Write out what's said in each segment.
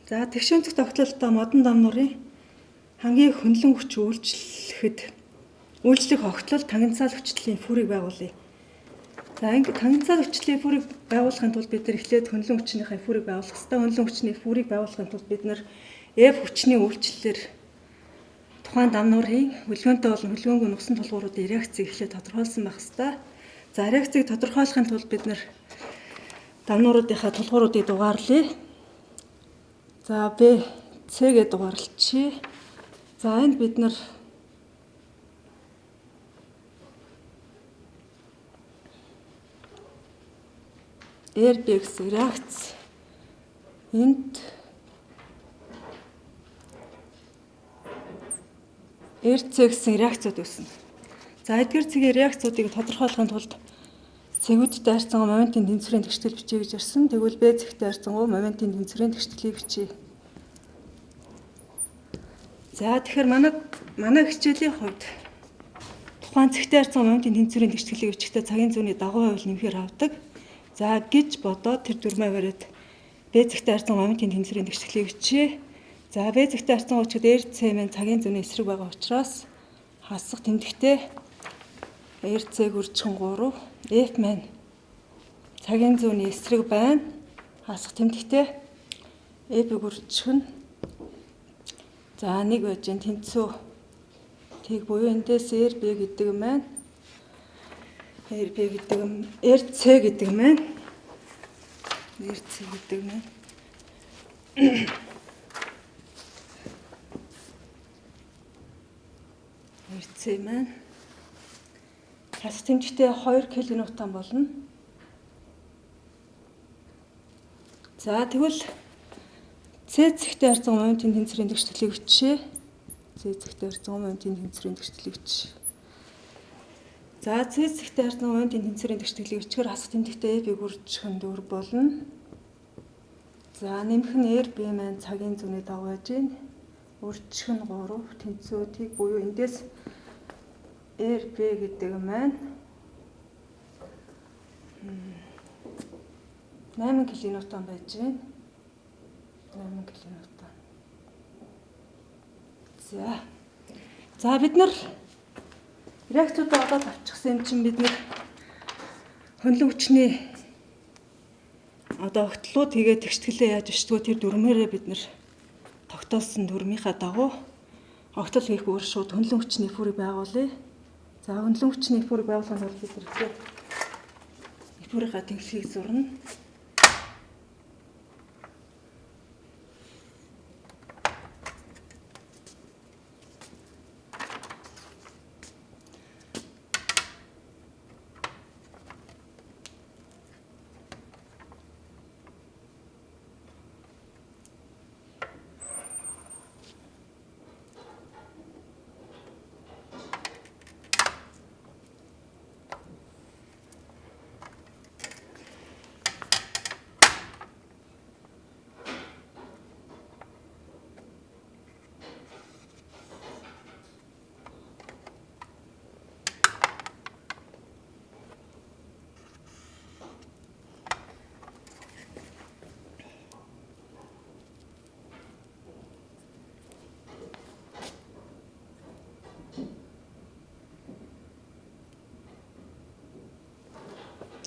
За тэгшүүнцэг тогтолтоо модон дамнуурын хамгийн хөндлөн хүч үйлчлэх огтлол тангинцаал хүчлийн фүрийг байгуулъя. За ингэ тангинцаал хүчлийн фүрийг байгуулахын тулд бид нар эхлээд хөндлөн хүчнийхээ фүрийг байгуулах хэрэгтэй. Хөндлөн хүчний фүрийг байгуулахын тулд бид нар F хүчний үйлчлэлээр тухайн дамнуурын хөлгөөнтэй болон хөлгөөнгүй нугсан тулгууруудын реакцийг эхлээд тодорхойлсон байх хэрэгтэй. За реакцийг тодорхойлохын тулд бид нар дамнууруудынхаа тулгууруудыг дугаарлая. За B, C гэж дугаарлчихъя. За энд бид нар RB гэсэн реакц энд RC гэсэн реакцууд үүснэ. За эдгээр цэгийн реакцуудыг тодорхойлохын тулд цэгүүдтэй харьцангуй моментын тэнцвэрийн тэгштэл бичиж гэж ирсэн. Тэгвэл B цэгтэй харьцангуй моментын тэнцвэрийн тэгштэлийг бичье. За тэгэхээр манай хичээлийн хувьд тухайн цэгтэй харьцангуй моментын тэнцвэрийн тэгштэлийг бичихдээ цагийн зүйний дагуу хууль нэмэхээр авдаг. За гэж бодоод тэр дүрмээ бариад B цэгтэй харьцангуй моментын тэнцвэрийн тэгштэлийг бичье. За B цэгтэй харьцангуй учраад RC маань цагийн зүйний эсрэг байгаа учраас хасах тэмдэгтээ RC хүрчхэн 3, F маань цагийн зүйний эсрэг байна. Хасах тэмдэгтээ F хүрчхэн за 1 байж гэн тэнцүү тийг буюу эндээс RB гэдэг юм байна. RC гэдэг юм байна. RC маань хасах тэмдэгтээ 2 кН болно. За тэгвэл C цэгтэй харьцангуй моментын тэнцвэрийн тэгштэлийг бичье. C цэгтэй харьцангуй моментын тэнцвэрийн тэгштэлийг бичье. За C цэгтэй харьцангуй моментын тэнцвэрийн тэгштэлийг бичгээр хасах тэмдэгтээ F хүрчхэн 4 болно. За нэмэх нь RB маань цагийн зүйний дагуу байж гэн үржих нь 3 тэнцүү тийг буюу эндээс RB гэдэг маань 8 кН байж гэн 8 кН. За бид нар реакцуудаа олоод авчихсан юм чинь бид нар хөндлөн хүчний огтлоо тэгээд тэгштгэлээ яаж өчтгөө тэр дүрмээрээ бид нар тогтоосон дүрмийнхаа дагуу огтол хийх өөр шууд хөндлөн хүчний фүрийг байгуулъя. За хөндлөн хүчний фүрийг байгуулахын тулд бид нар фүрийнхаа тэнхлийг зурна.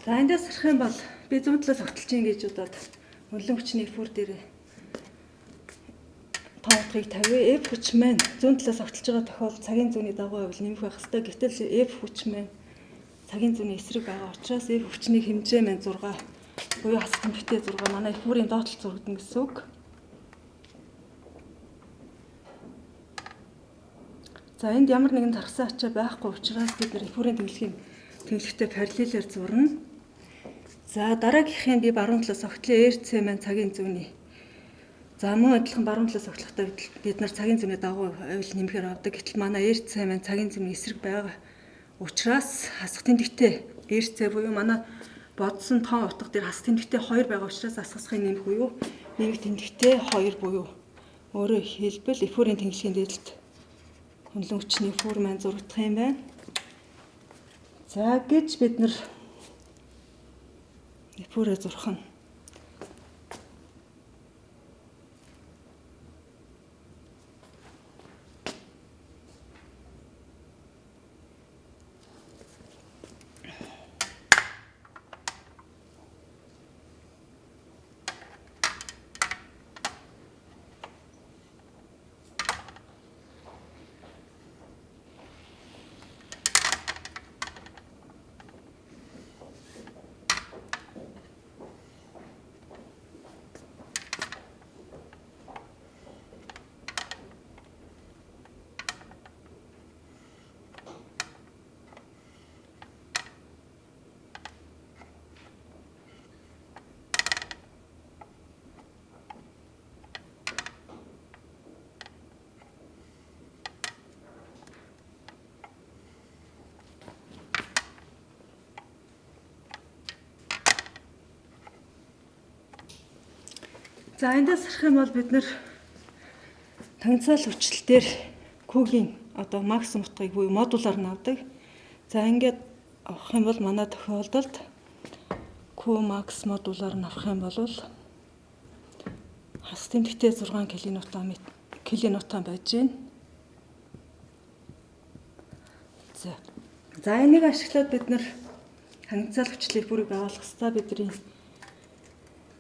За эндээс харах юм бол би зүүн талаас огтлж ийн гэж удаад хөндлөн хүчний фүр дээр тоонхыг тавья. F хүч маань зүүн талаас огтлж байгаа тохиолдолд цагийн зүйний дагуу хавь нэмэх байх ёстой. Гэтэл F хүч маань цагийн зүйний эсрэг байгаа учраас F хүчний хэмжээ маань 6 буюу хасах тэмдэгтээ 6 манай фүрийн доотлол зурагдана гэсэн үг. За энд ямар нэгэн тархсан ачаа байхгүй учраас бид нар фүрийн тэнхлэгтээ параллелээр зурна. За дараагийнхын би баруун талаас огтлын RC маань цагийн зүйний. За мөн адилхан баруун талаас огтлохдоо бид нар цагийн зүйний дагуу хавь нэмэхээр авдаг. Гэтэл манай RC маань цагийн зүйний эсрэг байгаа учраас хасах тэмдэгтээ RC буюу манай бодсон тоон утга дээр хасах тэмдэгтээ 2 байгаа учраас асгасхыг нэмэх буюу нэмэх тэмдэгтээ 2 буюу өөрөөр хэлбэл фүрийн тэнхлэгийн дээдлэлт хөндлөн хүчний фүр маань зурагдах юм байна. За гэж бид нар фүрээ зурх нь За эндээс харах юм бол бид нэр тагнацаал хүчлэлтээр Q-гийн одоо максимум утгыг буюу модулаар нь авдаг. За ингээд авах юм бол манай тохиолдолд Q max модулаар нь авах юм бол хас тэмдэгтээ 6 килонewton байж байна. За энийг ашиглаад бид нэр тагнацаал хүчлийг бүрийг байгуулах хэрэгтэй. Бидний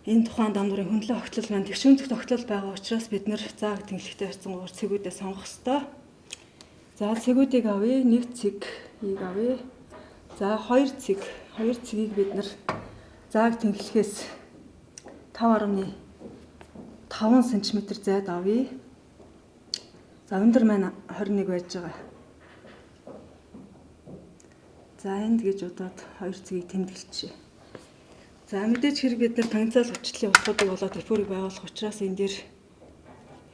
энэ тухайн дам нурын хөндлөн огтлол маань тэгшүүнцэх тогтол байгаа учраас бид нэр зааг тэнхлэгтэй харьцангуйгаар цэгүүдээ сонгох хэрэгтэй. За цэгүүдийг авъя. 1 цэгийг авъя. За 2 цэгийг бид нэр зааг тэнхлэхээс 5.5 см зайд авъя. За өндөр маань 21 байж байгаа. За энд гэж удаад 2 цэгийг тэмдэглэчихье. За мэдээж хэрэг бид нар тагнацаал хүчлийн утгуудыг болоод эфирийг байгуулах учраас энэ дээр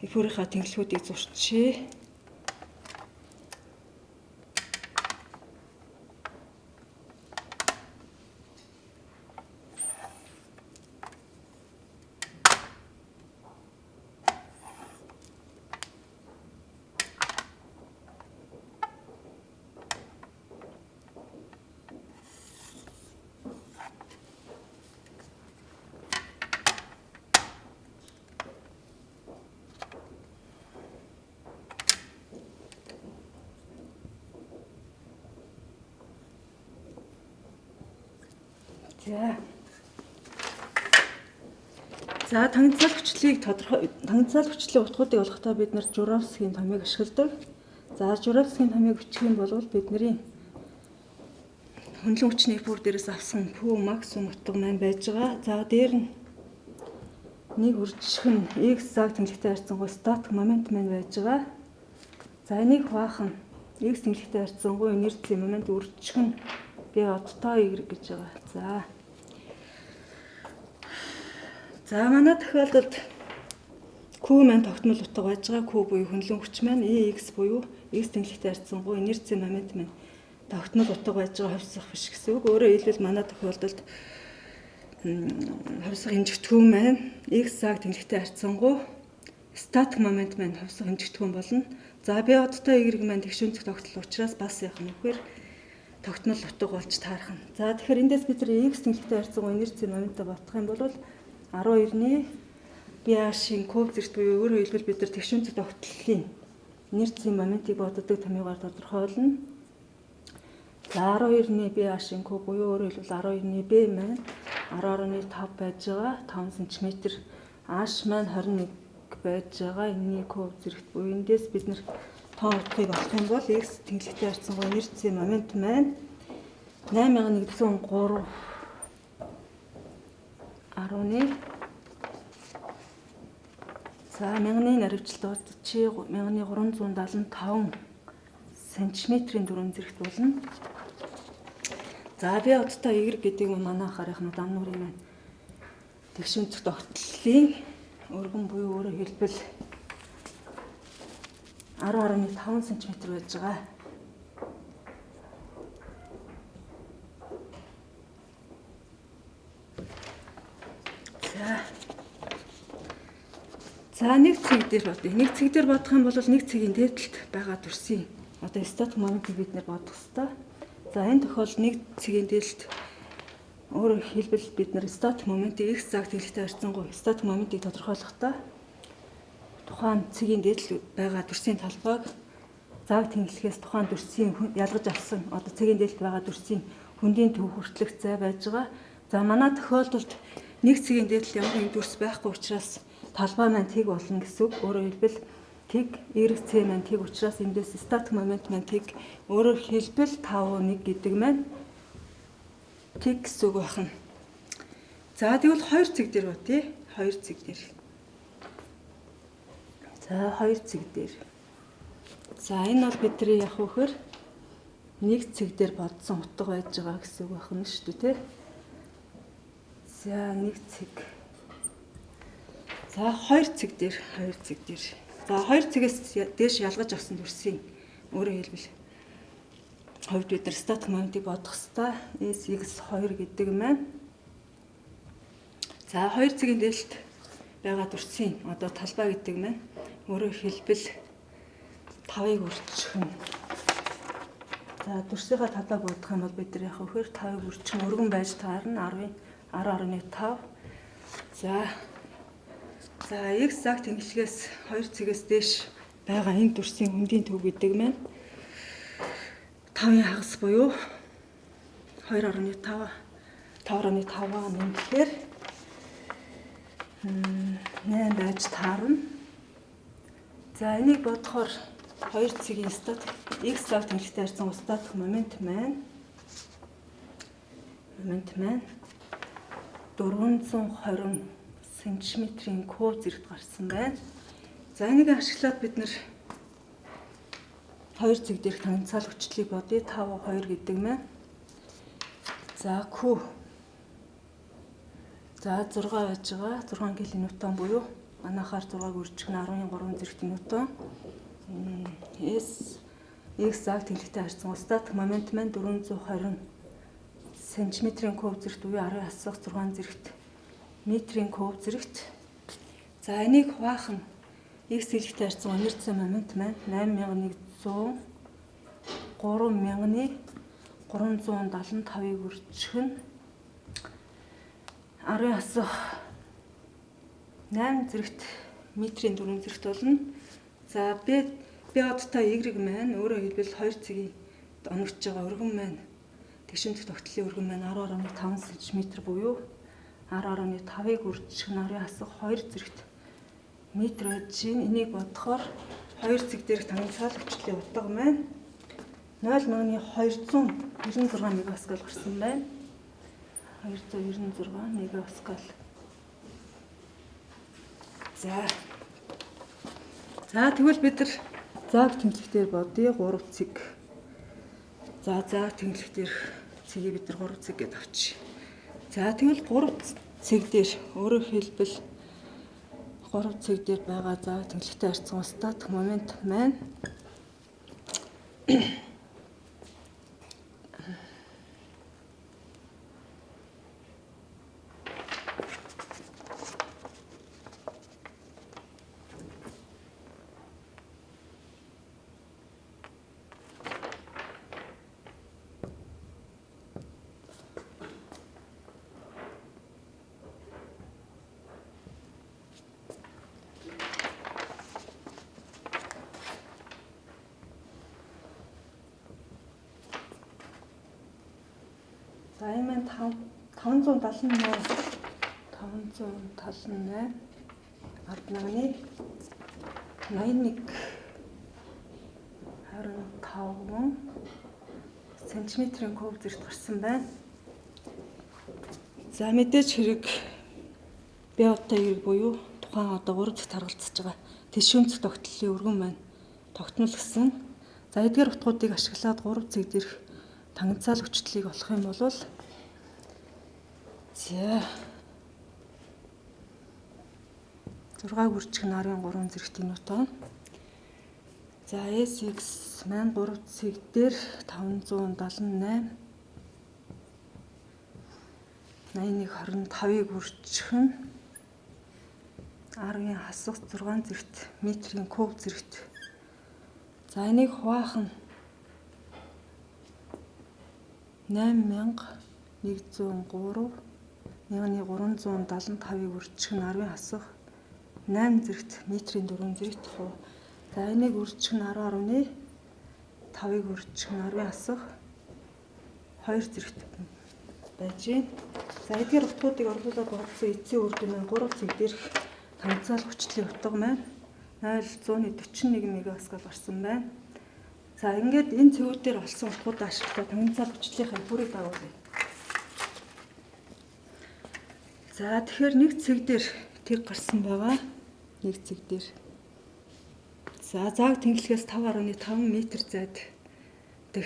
эфирийнхаа тэнхлэгүүдийг зурчихъя. За тагнацаал хүчлийн утгуудыг олохдоо бид нар Журавскийн томыг ашигладаг. За Журавскийн томыг бичих юм бол бидний хөндлөн хүчний бүр дээрээс авсан Q максимум утга маань байж байгаа. За дээр нь нэг үржих нь X зааг тэнхлэгтэй харьцангуй статик момент маань байж байгаа. За энийг хуваах нь X тэнхлэгтэй харьцангуй инерцийн момент үржих нь B одтой Y гэж байгаа. За манай тохиолдолд Q маань тогтмол утга байж байгаа. Q буюу хөндлөн хүч маань X буюу X тэнхлэгтэй харьцангуй инерцийн момент маань тогтмол утга байж байгаа хувьсах биш гэсэн үг. Өөрөөр хэлбэл манай тохиолдолд хувьсах хэмжигдэхүүн маань X зааг тэнхлэгтэй харьцангуй статик момент маань хувьсах хэмжигдэхүүн болно. За B одтой Y маань тэгшүүнцэх тогтол учраас бас яах нь вэхээр тогтмол утга болж таарах нь. За тэгэхээр эндээс бид X тэнхлэгтэй харьцангуй инерцийн моментыг бодох юм бол 12-ны BH-ийн куб зэрэгт буюу өөрөөр хэлбэл бид нар тэгшүүнцэх тогтлолын инерцийн моментыг боддог томьёогоор тодорхойлно. За 12-ны BH-ийн куб буюу өөрөөр хэлбэл 12-ны B маань 10.5 байж байгаа 5 см. H маань 21 байж байгаа. Энэний куб зэрэгт буюу эндээс бид нар тоон утгыг олох юм бол X тэнхлэгтэй харьцангуй инерцийн момент маань 8103 10-ны за 1000-ны наривчлалд 1375 см-ийн дүрэн зэрэгт болно. За B одтой Y гэдэг нь манай анхаарах дам нуурын маань тэгшүүнцэх тогтлолын өргөн буюу өөрөөр хэлбэл 10.5 см байж байгаа. За нэг цэг дээр бодъё. Нэг цэг дээр бодох юм бол нэг цэгийн дээдлэлт байгаа төрсийн одоо статик моментыг бид нэр бодох ёстой. За энэ тохиолдолд нэг цэгийн дээдлэлт өөрөөр хэлбэл бид нэр статик моментыг X зааг тэнхлэгтэй харьцангуй статик моментыг тодорхойлохдоо тухайн цэгийн дээдлэл байгаа төрсийн талбайг зааг тэнхлэхээс тухайн төрсийн ялгаж авсан одоо цэгийн дээдлэлт байгаа төрсийн хөндийн төв хүртэлх зай байж байгаа. За манай тохиолдолд нэг цэгийн дээдлэл ямар нэгэн төрс байхгүй учраас талбай маань тэг болно гэсэн үг. Өөрөөр хэлбэл тэг YC маань тэг учраас эндээс статик момент маань тэг. Өөрөөр хэлбэл 5.1 гэдэг маань тэг гэсэн үг байна. За тэгвэл 2 цэг дээр бодъё. 2 цэг дээр. За 2 цэг дээр. За энэ бол бидний яг вөхөр нэг цэг дээр бодсон утга байж байгаа гэсэн үг байна шүү дээ, тэ. За нэг цэг. За 2 цэг дээр. За 2 цэгээс дээш ялгаж авсан төрсийн өөрөөр хэлбэл хувьд бид нар статик моментыг бодох ёстой. SX2 гэдэг маань. За 2 цэгийн дээдлэлт байгаа дүрсийн одоо талбай гэдэг нь өөрөөр хэлбэл 5-ыг үржих нь. За дүрсийнхаа талбайг бодох юм бол бид нар яг вөхөр 5-ыг үржих нь өргөн байж таарна 10.5. За x цаг тэнхлэгээс 2 цэгээс дээш байгаа энэ дүрсийн хөндийн төв гэдэг нь 5-ын хагас буюу 2.5 нэмэхээр 8 байж таарна. За энийг бодохоор 2 цэгийн статик x цаг тэнхлэгтэй харьцан статик момент маань 420 см-ийн куб зэрэгт гарсан байна. За энийг ашиглаад бид нэр 2 цэг дээрх тангенцаал хүчлийг бодъё. 5 2 гэдэг нь. За Q. За 6 байж байгаа. 6 кН буюу манайхаар 6-г үржих нь 10.3 зэрэгт ньютон. S x цаг тэнхлэгтэй харьцан статик момент маань 420 см-ийн куб зэрэгт буюу 10 асах 6 зэрэгт метрийн куб зэрэгт. За энийг хуваах нь x тэнхлэгтэй харьцан инерцийн момент маань 8100 3375-ыг үржих нь 10 асах 8 зэрэгт метрийн 4 зэрэгт болно. За b одтой y маань өөрөөр хэлбэл 2 цэгийн оногдож байгаа өргөн маань тэгшинтэх тогтлолын өргөн маань 10.5 см буюу 10.5-ыг үржих нь 10 асах 2 зэрэгт метр байж гин. Энийг бодохоор 2 цэг дээрх тангенцаал хүчлийн утга маань 0.296 мегапаскал гарсан байна. 296 мегапаскал. За тэгвэл бид нар зааг тэнхлэгтээр бодъё 3 цэг. За зааг тэнхлэгтээр цэгийг бид нар 3 цэг гэдээ авчи. За тэгвэл 3 цэг дээр өөрөөр хэлбэл 3 цэг дээр байгаа зааг тэнхлэгтээ харьцан статик момент маань за энэ маань 578 ард нагны 81 25 см-ийн куб зэрэгт гарсан байна. За мэдээж хэрэг биоттой хэрэг буюу тухайн одоо 3 дахь таргалцж байгаа тишүүнцэх тогтлолын өргөн маань тогтмол гэсэн. За эдгээр утгуудыг ашиглаад 3 цэг дээрх тангенцаал хүчлийг олох юм бол за 6-г үржих нь 10.3 зэрэгт ньютон. За SX маань 3 цэг дээр 578 8125-ыг үржих нь 10-ын хасах 6 зэрэгт метрийн куб зэрэгт. За энийг хуваах нь 8103 1375-ыг үржих нь 10-ын хасах 8 зэрэгт метрийн 4 зэрэгт хуу. За энийг үржих нь 10.5-ыг үржих нь 10-ын хасах 2 зэрэгт байж гин. За эдгээр утгуудыг орлуулад бодсон эцсийн үр дүн маань 3 цэг дээрх тангенцаал хүчлийн утга маань 0.141 мегапаскал гарсан байна. За ингээд энэ цэгүүдээр олсон утгуудаа ашиглаад тангенцаал хүчлийнхээ бүрийг дагуулъя. За тэгэхээр нэг цэг дээр тэг гарсан байгаа. Нэг цэг дээр. За зааг тэнхлэгээс 5.5 м зайд дэх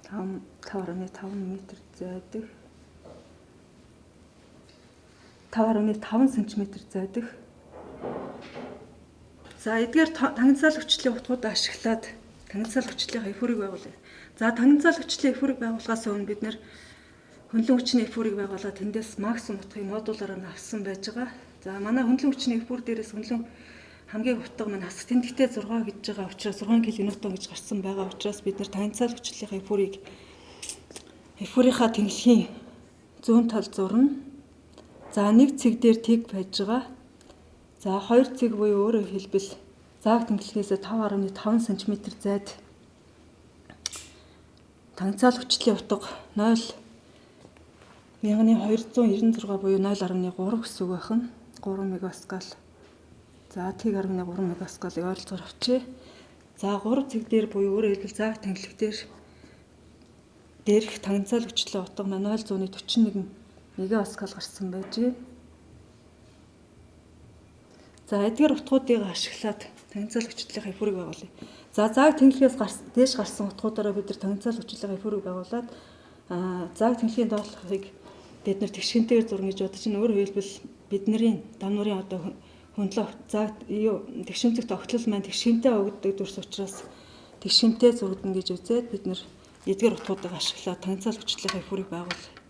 5.5 м зайдах 5.5 см зайдах. За эдгээр тангенцаал хүчлийн утгуудаа ашиглаад тангенцаал хүчлийнхээ эфүрийг байгуулъя. За тангенцаал хүчлийн эфүрийг байгуулахаас өмнө бид нэр хөндлөн хүчний эфурийг байгуулаад тэндээс максимум утгыг модулаараа нь авсан байж байгаа. За манай хөндлөн хүчний эфур дээрээс хөндлөн хамгийн утга маань хасах тэмдэгтээ 6 гэж байгаа учраас 6 кН гэж гарсан байгаа учраас бид нар танилцаал хүчлийнхаа эфурийнхаа тэнхлэгийн зүүн тал зурна. За нэг цэг дээр тэг байж байгаа. За хоёр цэг буюу өөрөөр хэлбэл зааг тэнхлэгээс 5.5 см зайд танилцаал хүчлийн утга 0.1296 буюу 0.3 гэсэн үг байх нь 3 мегапаскал. За тэг 10.3 мегапаскалыг ойролцоогоор авчээ. За 3 цэг дээр буюу өөрөөр хэлбэл зааг тэнхлэг дээрх танилцаал хүчлийн утга нь 0.41 мегапаскал гарсан байжээ. За эдгээр утгуудыг ашиглаад танилцаал хүчлийнхаа эфурийг байгуулъя. За зааг тэнхлэгээс дээш гарсан утгуудаараа бид нар танилцаал хүчлийнхаа эфурийг байгуулад зааг тэнхлэгийн доотлохыг бид нар тэгшинтэйгээр зурна гэж бодож чинь өөрөөр хэлбэл бидний дамнуурын одоо хөндлөө зааг тэгшинтэгт огтлол маань тэгшинтэй өгдөг дүрс учраас тэгшинтэй зургадна гэж үзээд бид нар эдгээр утгуудыг ашиглаад танилцаал хүчлийнхаа эфурийг байгуулъя.